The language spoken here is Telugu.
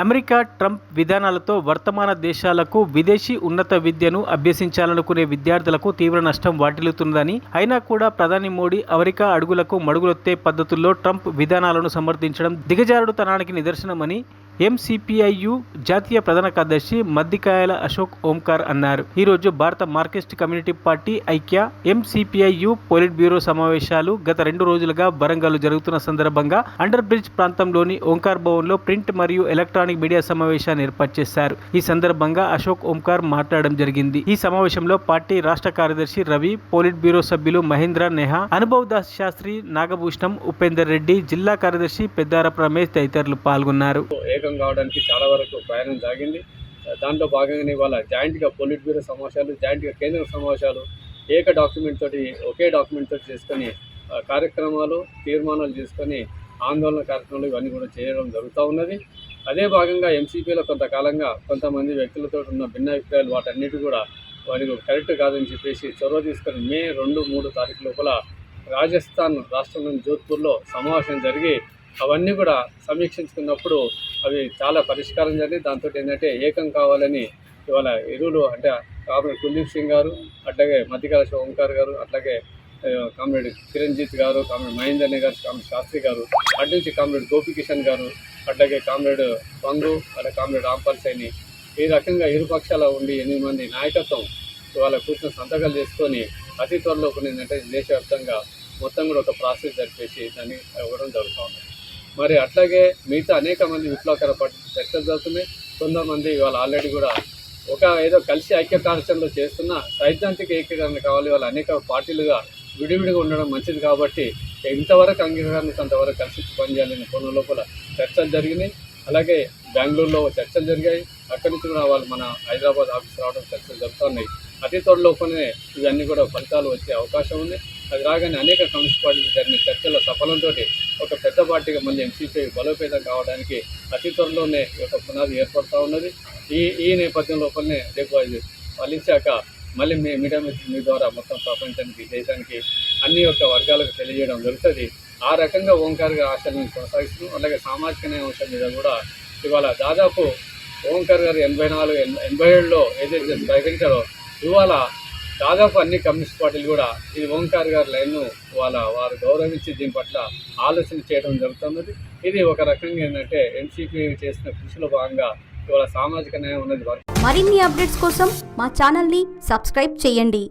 అమెరికా ట్రంప్ విధానాలతో వర్తమాన దేశాలకు విదేశీ ఉన్నత విద్యను అభ్యసించాలనుకునే విద్యార్థులకు తీవ్ర నష్టం వాటిల్లుతుందని, అయినా కూడా ప్రధాని మోడీ అమెరికా అడుగులకు మడుగులొత్తే పద్ధతుల్లో ట్రంప్ విధానాలను సమర్థించడం దిగజారుడుతనానికి నిదర్శనమని ఎంసీపీఐయు జాతీయ ప్రధాన కార్యదర్శి మద్దికాయల అశోక్ ఓంకార్ అన్నారు. ఈరోజు భారత మార్క్సిస్ట్ కమ్యూనిటీ పార్టీ ఐక్య ఎంసీపీఐయు పొలిట్ బ్యూరో సమావేశాలు గత 2 రోజులుగా వరంగల్ జరుగుతున్న సందర్భంగా అండర్ బ్రిడ్జ్ ప్రాంతంలోని ఓంకార్ భవన్లో ప్రింట్ మరియు ఎలక్ట్రానిక్ మీడియా సమావేశాన్ని ఏర్పాటు చేశారు. ఈ సందర్భంగా అశోక్ ఓంకార్ మాట్లాడడం జరిగింది. ఈ సమావేశంలో పార్టీ రాష్ట్ర కార్యదర్శి రవి, పోలిట్ బ్యూరో సభ్యులు మహేంద్ర నెహా, అనుభవ్ దాస్ శాస్త్రి, నాగభూషణం, ఉపేందర్ రెడ్డి, జిల్లా కార్యదర్శి పెద్దారపు రమేష్ తదితరులు పాల్గొన్నారు. ఏకం కావడానికి చాలా వరకు ప్రయాణం సాగింది. దాంట్లో భాగంగానే ఇవాళ జాయింట్గా పొలిట్ బ్యూరో సమావేశాలు, జాయింట్గా కేంద్ర సమావేశాలు ఏక డాక్యుమెంట్ తోటి, ఒకే డాక్యుమెంట్ తోటి చేసుకొని కార్యక్రమాలు, తీర్మానాలు చేసుకొని ఆందోళన కార్యక్రమాలు ఇవన్నీ కూడా చేయడం జరుగుతూ ఉన్నది. అదే భాగంగా ఎంసీపీలో కొంతకాలంగా కొంతమంది వ్యక్తులతో ఉన్న భిన్నాభిప్రాయాలు వాటన్నిటి కూడా వారికి కరెక్ట్ కాదని చెప్పేసి చొరవ తీసుకొని మే 2, 3 తారీఖు లోపల రాజస్థాన్ రాష్ట్రంలోని జోధ్పూర్లో సమావేశం జరిగి అవన్నీ కూడా సమీక్షించుకున్నప్పుడు అవి చాలా పరిష్కారం జరిగి దాంతో ఏంటంటే ఏకం కావాలని ఇవాళ ఇరువులు అంటే కామ్రేడ్ కుల్దీప్ సింగ్ గారు, అట్లాగే మద్దికాయల ఓంకార్ గారు, అట్లాగే కామ్రేడ్ చిరంజిత్ గారు, కామ్రేడ్ మహేందర్ నెహ్ గారు, కామ్రేడ్ శాస్త్రి గారు, అటు నుంచి కామ్రేడ్ గోపికిషన్ గారు, అట్లాగే కామ్రేడ్ పంగు, అలాగే కామ్రేడ్ రాంపాల్ సైని, ఈ రకంగా ఇరు పక్షాల ఉండి 8 మంది నాయకత్వం ఇవాళ కూర్చొని సంతకాలు చేసుకొని అతి త్వరలో ఏంటంటే దేశవ్యాప్తంగా మొత్తం కూడా ఒక ప్రాసెస్ జరిపేసి దాన్ని ఇవ్వడం జరుగుతూ ఉంది. మరి అట్లాగే మిగతా అనేక మంది విప్లవకర చర్చలు జరుగుతున్నాయి. కొంతమంది ఇవాళ ఆల్రెడీ కూడా ఏదో కలిసి ఐక్య కార్యక్రమంలో చేస్తున్న సైద్ధాంతిక ఏకీకరణ కావాలి. వాళ్ళు అనేక పార్టీలుగా విడివిడిగా ఉండడం మంచిది కాబట్టి ఇంతవరకు అంగీకారానికి అంతవరకు కలిసి పనిచేయాలని కోణం లోపల చర్చలు జరిగినాయి. అలాగే బెంగళూరులో చర్చలు జరిగాయి. అక్కడి నుంచి కూడా వాళ్ళు మన హైదరాబాద్ ఆఫీస్ రావడం చర్చలు జరుగుతున్నాయి. అతి త్వరలోనే ఇవన్నీ కూడా ఫలితాలు వచ్చే అవకాశం ఉంది. అది రాగానే అనేక కమ్యూనిస్ట్ పార్టీలు జరిగిన చర్చల సఫలంతో ఒక పెద్ద పార్టీగా మళ్ళీ ఎంసీపీ బలోపేతం కావడానికి అతి త్వరలోనే ఒక పునాది ఏర్పడుతూ ఉన్నది. ఈ నేపథ్యం లోపలనే రేపు అది ఫలించాక మళ్ళీ మీడియా మీ ద్వారా మొత్తం ప్రపంచానికి, దేశానికి అన్ని వర్గాలకు తెలియజేయడం జరుగుతుంది. ఆ రకంగా ఓంకార్ గారి ఆశలను కొనసాగిస్తున్నాం. అలాగే సామాజిక న్యాయ అంశం మీద కూడా ఇవాళ దాదాపు ఓంకార్ గారు 84, 87లో ఏదైతే ప్రకటించారో ఇవాళ దాదాపు అన్ని కమ్యూనిస్ట్ పార్టీలు కూడా ఈ ఓంకార్ గారి లైన్ను వారు గౌరవించి దీని పట్ల ఆలోచన చేయడం జరుగుతున్నది. ఇది ఒక రకంగా ఏంటంటే ఎన్సీపీ చేసిన కృషిలో భాగంగా ఇవాళ సామాజిక న్యాయం ఉన్నది. మరిన్ని అప్డేట్స్ కోసం మా ఛానల్ని సబ్స్క్రైబ్ చేయండి.